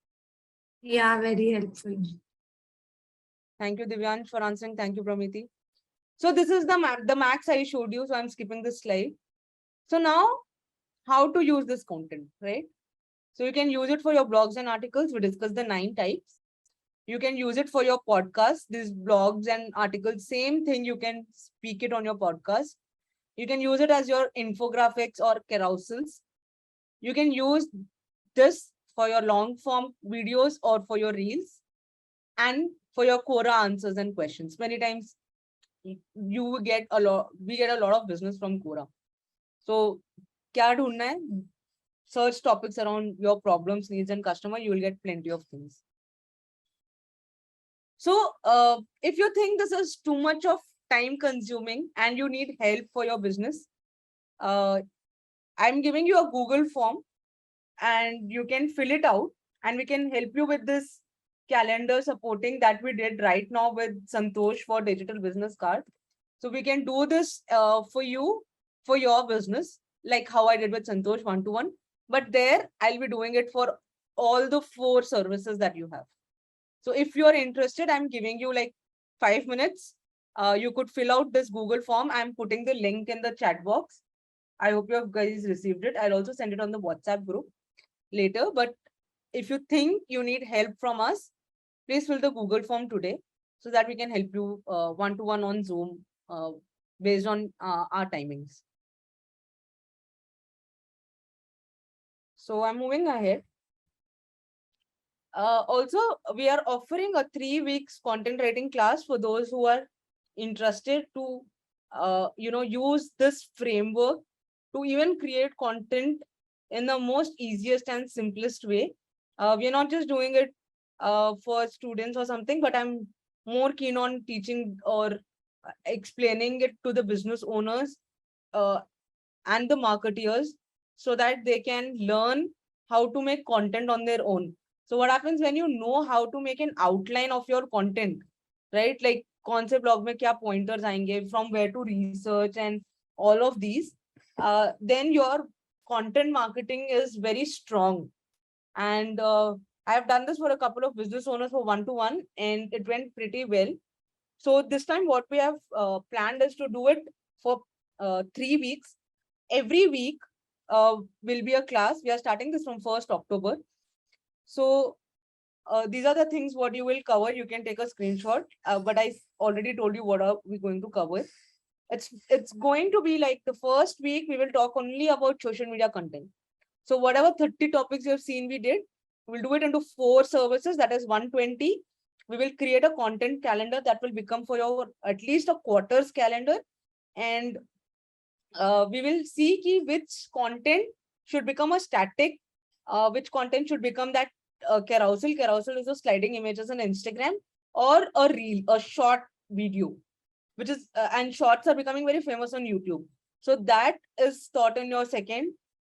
Yeah, very helpful. Thank you, Divyansh, for answering. Thank you, Pramiti. So this is the max I showed you. So I'm skipping this slide. So now, how to use this content, right? So you can use it for your blogs and articles. We discussed the 9 types. You can use it for your podcast. These blogs and articles, same thing. You can speak it on your podcast. You can use it as your infographics or carousels. You can use this for your long form videos or for your reels and for your Quora answers and questions. Many times we get a lot of business from Quora. So kya dhoondna hai? Search topics around your problems, needs, and customer. You will get plenty of things. So if you think this is too much of time consuming and you need help for your business, I'm giving you a Google form and you can fill it out and we can help you with this calendar supporting that we did right now with Santosh for digital business card. So we can do this for you, for your business, like how I did with Santosh one-to-one. But there I'll be doing it for all the 4 services that you have. So if you're interested, I'm giving you like 5 minutes. You could fill out this Google form. I'm putting the link in the chat box. I hope you guys received it. I'll also send it on the WhatsApp group. later. But if you think you need help from us, please fill the Google form today so that we can help you one-to-one on Zoom based on our timings. So I'm moving ahead. Also, we are offering a 3 weeks content writing class for those who are interested to, use this framework to even create content in the most easiest and simplest way. We are not just doing it for students or something, but I'm more keen on teaching or explaining it to the business owners and the marketeers so that they can learn how to make content on their own. So what happens when you know how to make an outline of your content, right? Like concept blog mein kya pointers aayenge, from where to research and all of these, then your content marketing is very strong. And I have done this for a couple of business owners for one-to-one, and it went pretty well. So this time what we have planned is to do it for 3 weeks. Every week will be a class. We are starting this from 1st October. So these are the things what you will cover. You can take a screenshot, but I already told you what are we going to cover. It's going to be like the first week we will talk only about social media content. So whatever 30 topics you have seen we did, we'll do it into 4 services, that is 120. We will create a content calendar that will become for your at least a quarter's calendar. And we will see ki which content should become a static, which content should become that carousel. Carousel is a sliding images on Instagram, or a reel, a short video, which is, and shorts are becoming very famous on YouTube. So that is taught in your second.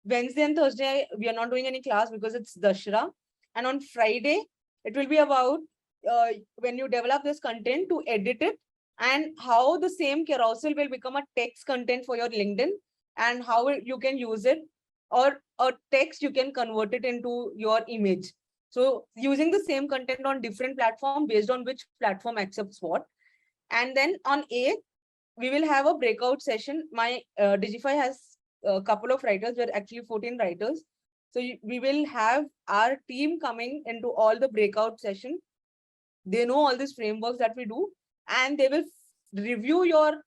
Wednesday and Thursday, we are not doing any class because it's Dashra. And on Friday, it will be about when you develop this content to edit it, and how the same carousel will become a text content for your LinkedIn, and how you can use it, or a text you can convert it into your image. So using the same content on different platform based on which platform accepts what. And then on 8th, we will have a breakout session. My Digify has a couple of writers. We're actually 14 writers. So we will have our team coming into all the breakout session. They know all these frameworks that we do, and they will review your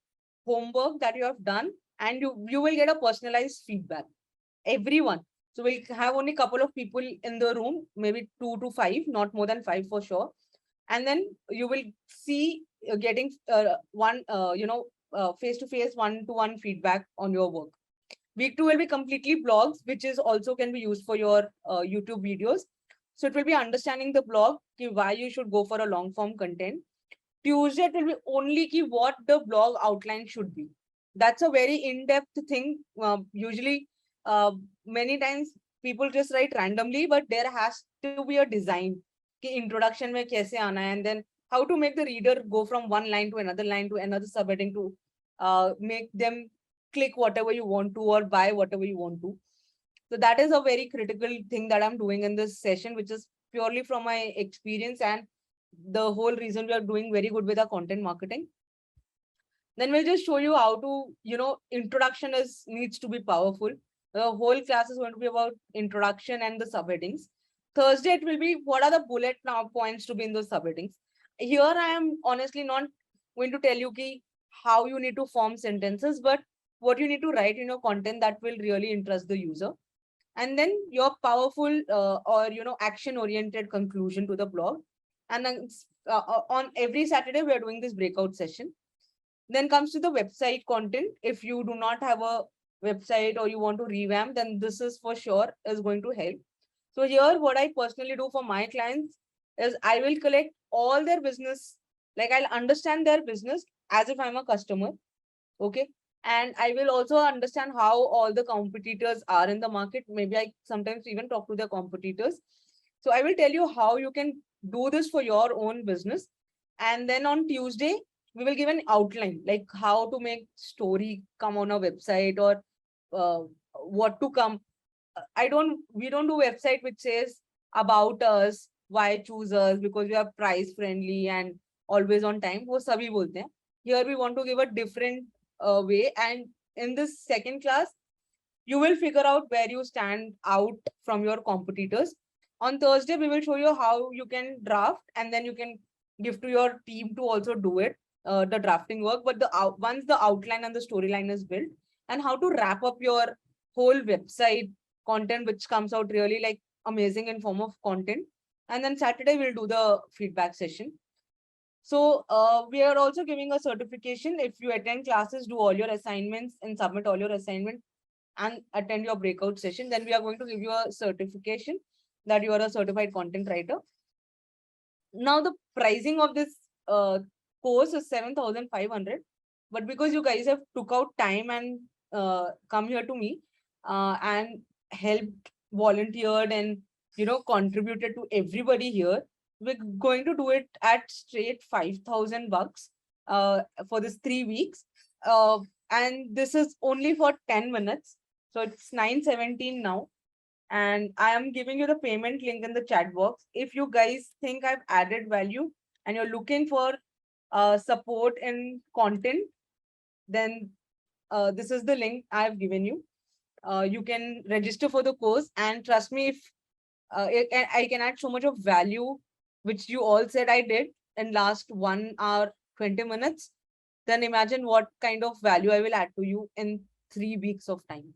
homework that you have done, and you will get a personalized feedback. Everyone. So we'll have only a couple of people in the room, maybe 2 to 5, not more than 5 for sure. And then you will see getting face-to-face, one-to-one feedback on your work. Week 2 will be completely blogs, which is also can be used for your YouTube videos. So it will be understanding the blog, why you should go for a long form content. Tuesday, it will be only what the blog outline should be. That's a very in-depth thing. Usually, many times people just write randomly, but there has to be a design. Introduction mein kaise aana hai, and then how to make the reader go from one line to another subheading to make them click whatever you want to or buy whatever you want to. So that is a very critical thing that I'm doing in this session, which is purely from my experience and the whole reason we are doing very good with our content marketing. Then we'll just show you how to, introduction needs to be powerful. The whole class is going to be about introduction and the subheadings. Thursday, it will be what are the bullet points to be in those subheadings. Here, I am honestly not going to tell you how you need to form sentences, but what you need to write in your content that will really interest the user. And then your powerful or action-oriented conclusion to the blog. And then on every Saturday, we are doing this breakout session. Then comes to the website content. If you do not have a website or you want to revamp, then this is for sure is going to help. So here, what I personally do for my clients is I will collect all their business, like I'll understand their business as if I'm a customer. Okay. And I will also understand how all the competitors are in the market. Maybe I sometimes even talk to their competitors. So I will tell you how you can do this for your own business. And then on Tuesday, we will give an outline, like how to make story come on a website, or what to come. We don't do website which says about us, why choose us, because we are price friendly and always on time. वो सभी बोलते हैं. Here we want to give a different way. And in this second class, you will figure out where you stand out from your competitors. On Thursday, we will show you how you can draft, and then you can give to your team to also do it, the drafting work. But once the outline and the storyline is built, and how to wrap up your whole website content, which comes out really like amazing in form of content. And then Saturday, we'll do the feedback session. So we are also giving a certification. If you attend classes, do all your assignments and submit all your assignments and attend your breakout session, then we are going to give you a certification that you are a certified content writer. Now the pricing of this course is 7,500, but because you guys have took out time and come here to me and helped, volunteered, and contributed to everybody here, we're going to do it at straight $5,000 for this 3 weeks, and this is only for 10 minutes. So it's 9:17 now, and I am giving you the payment link in the chat box. If you guys think I've added value and you're looking for support in content, then this is the link I've given you. You can register for the course, and trust me, if I can add so much of value, which you all said I did in last 1 hour, 20 minutes, then imagine what kind of value I will add to you in 3 weeks of time,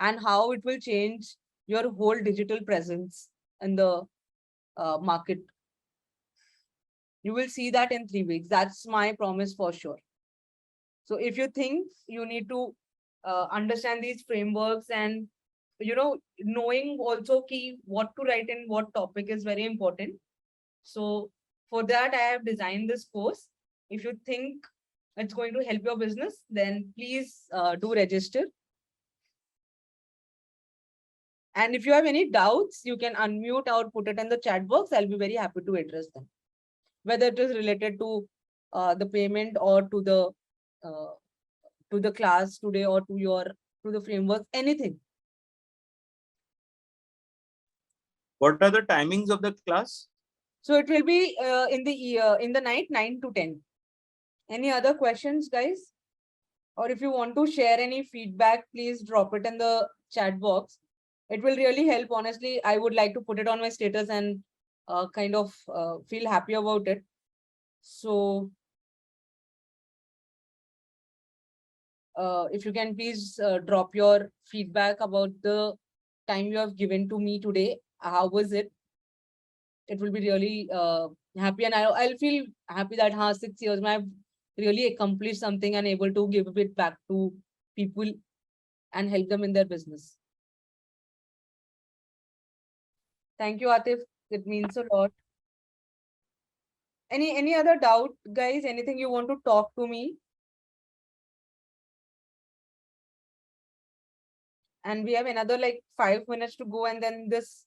and how it will change your whole digital presence in the market. You will see that in 3 weeks. That's my promise for sure. So if you think you need to understand these frameworks, and knowing also key what to write in what topic is very important. So for that, I have designed this course. If you think it's going to help your business, then please do register. And if you have any doubts, you can unmute or put it in the chat box. I'll be very happy to address them, whether it is related to the payment or to the class today, or to the framework, anything. What are the timings of the class? So it will be in the night, 9 to 10. Any other questions, guys? Or if you want to share any feedback, please drop it in the chat box. It will really help. Honestly, I would like to put it on my status and kind of feel happy about it. So if you can please drop your feedback about the time you have given to me today. How was it? It will be really happy, and I'll feel happy that 6 years I've really accomplished something and able to give it back to people and help them in their business. Thank you, Atif. It means a lot. Any other doubt, guys? Anything you want to talk to me? And we have another like 5 minutes to go, and then this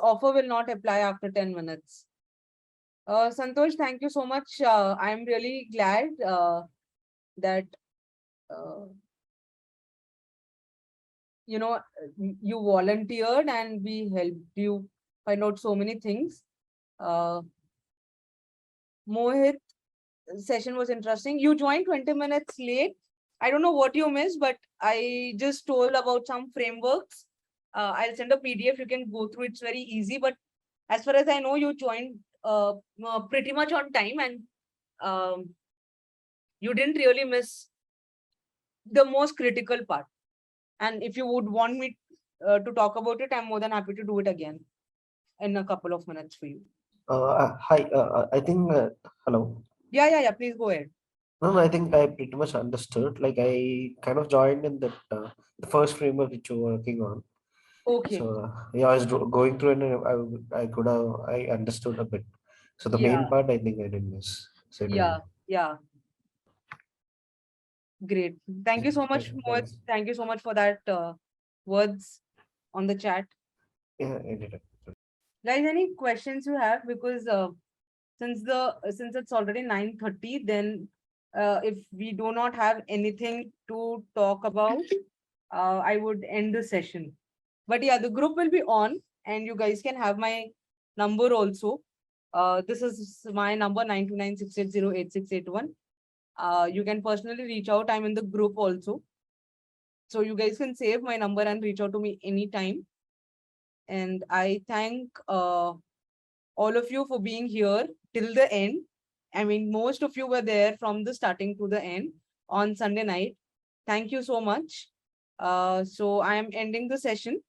offer will not apply after 10 minutes. Santosh, thank you so much. I'm really glad that you volunteered and we helped you find out so many things. Mohit, session was interesting. You joined 20 minutes late. I don't know what you missed, but I just told about some frameworks. I'll send a PDF. You can go through. It's very easy. But as far as I know, you joined pretty much on time, and you didn't really miss the most critical part. And if you would want me to talk about it, I'm more than happy to do it again in a couple of minutes for you. Hi, I think, hello. Yeah. Please go ahead. No, I think I pretty much understood. Like I kind of joined in that the first framework which you're working on. Okay. So yeah, I was going through and I understood a bit. So the main part I think I didn't miss. So Yeah. Great. Thank you so much, Mohit. Thank you so much for that words on the chat. Yeah, I did it. Guys, any questions you have? Because since it's already 9:30, then if we do not have anything to talk about, I would end the session. But yeah, the group will be on, and you guys can have my number also. This is my number, 929-680-8681. You can personally reach out. I'm in the group also. So you guys can save my number and reach out to me anytime. And I thank all of you for being here till the end. I mean, most of you were there from the starting to the end on Sunday night. Thank you so much. So I am ending the session.